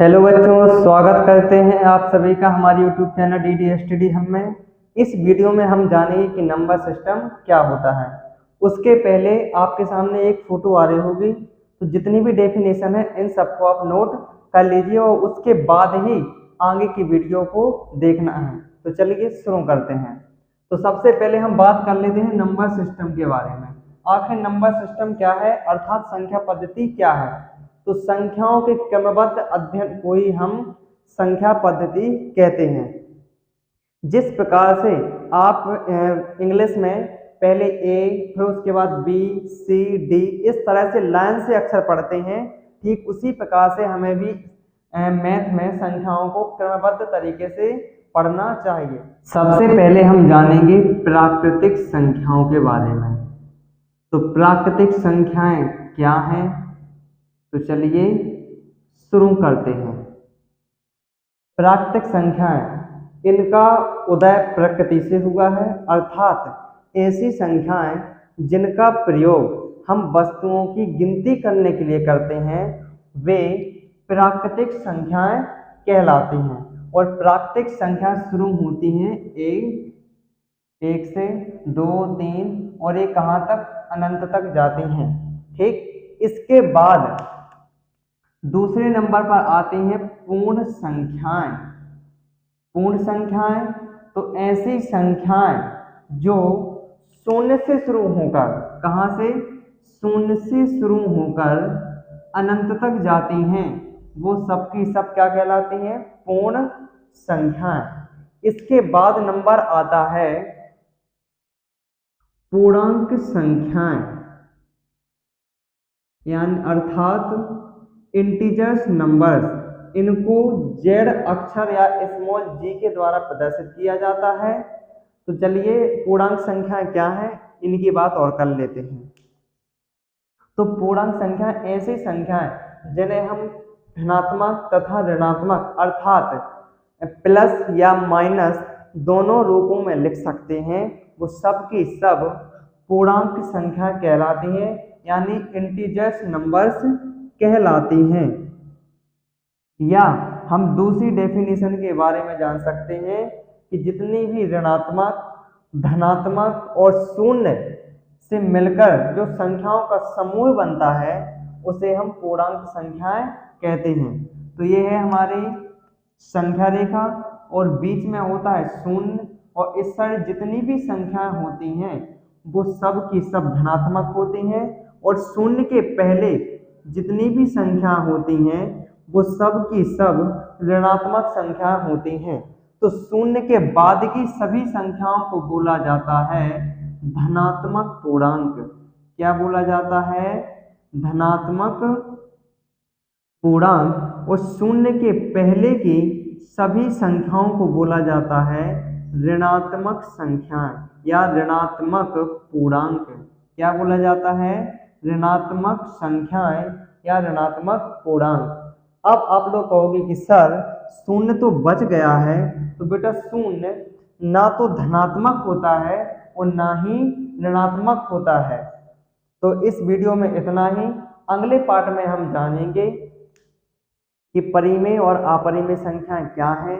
Hello बच्चों, स्वागत करते हैं आप सभी का हमारे यूट्यूब चैनल डीडी स्टडी हम में। इस वीडियो में हम जानेंगे कि नंबर सिस्टम क्या होता है। उसके पहले आपके सामने एक फोटो आ रही होगी, तो जितनी भी डेफिनेशन है इन सबको आप नोट कर लीजिए और उसके बाद ही आगे की वीडियो को देखना है। तो चलिए शुरू करते हैं। तो सबसे पहले हम बात कर लेते हैं नंबर सिस्टम के बारे में। आखिर नंबर सिस्टम क्या है अर्थात संख्या पद्धति क्या है। तो संख्याओं के क्रमबद्ध अध्ययन को ही हम संख्या पद्धति कहते हैं। जिस प्रकार से आप इंग्लिश में पहले ए, फिर उसके बाद बी, सी, डी इस तरह से लाइन से अक्षर पढ़ते हैं, ठीक उसी प्रकार से हमें भी मैथ में संख्याओं को क्रमबद्ध तरीके से पढ़ना चाहिए। सबसे पहले हम जानेंगे प्राकृतिक संख्याओं के बारे में। तो प्राकृतिक संख्याएं क्या हैं, तो चलिए शुरू करते हैं। प्राकृतिक संख्याएं, इनका उदय प्रकृति से हुआ है, अर्थात ऐसी संख्याएं जिनका प्रयोग हम वस्तुओं की गिनती करने के लिए करते हैं वे प्राकृतिक संख्याएं कहलाती हैं। और प्राकृतिक संख्या शुरू होती हैं एक से, 2, 3 और ये कहाँ तक अनंत तक जाती हैं। ठीक, इसके बाद दूसरे नंबर पर आती हैं पूर्ण संख्याएं। पूर्ण संख्याएं तो ऐसी संख्याएं जो शून्य से शुरू होकर, कहां से, शून्य से शुरू होकर अनंत तक जाती हैं, वो सबकी सब क्या कहलाती हैं, पूर्ण संख्याएं। इसके बाद नंबर आता है पूर्णांक संख्याएं, यानी अर्थात इंटीजर्स नंबर्स। इनको जेड अक्षर या स्मॉल जी के द्वारा प्रदर्शित किया जाता है। तो चलिए पूर्णांक संख्या क्या है इनकी बात और कर लेते हैं। तो पूर्णांक संख्या ऐसी संख्याएं जिन्हें हम धनात्मक तथा ऋणात्मक अर्थात प्लस या माइनस दोनों रूपों में लिख सकते हैं, वो सब की सब पूर्णांक संख्या कहलाती हैं, यानी इंटीजर्स नंबर्स कहलाती हैं। या हम दूसरी डेफिनेशन के बारे में जान सकते हैं कि जितनी भी ऋणात्मक, धनात्मक और शून्य से मिलकर जो संख्याओं का समूह बनता है उसे हम पूर्णांक संख्याएं कहते हैं। तो ये है हमारी संख्या रेखा और बीच में होता है शून्य, और इस साइड जितनी भी संख्याएं होती हैं वो सब की सब धनात्मक होती हैं, और शून्य के पहले जितनी भी संख्या होती हैं वो सब की सब ऋणात्मक संख्या होती हैं। तो शून्य के बाद की सभी संख्याओं को बोला जाता है धनात्मक पूर्णांक। क्या बोला जाता है, धनात्मक पूर्णांक। और शून्य के पहले की सभी संख्याओं को बोला जाता है ऋणात्मक संख्याएं या ऋणात्मक पूर्णांक। क्या बोला जाता है, ऋणात्मक संख्याएं या ऋणात्मक पूर्णांक। अब आप लोग कहोगे कि सर शून्य तो बच गया है, तो बेटा शून्य ना तो धनात्मक होता है और ना ही ऋणात्मक होता है। तो इस वीडियो में इतना ही। अगले पार्ट में हम जानेंगे कि परिमेय और अपरिमेय संख्याएं क्या हैं,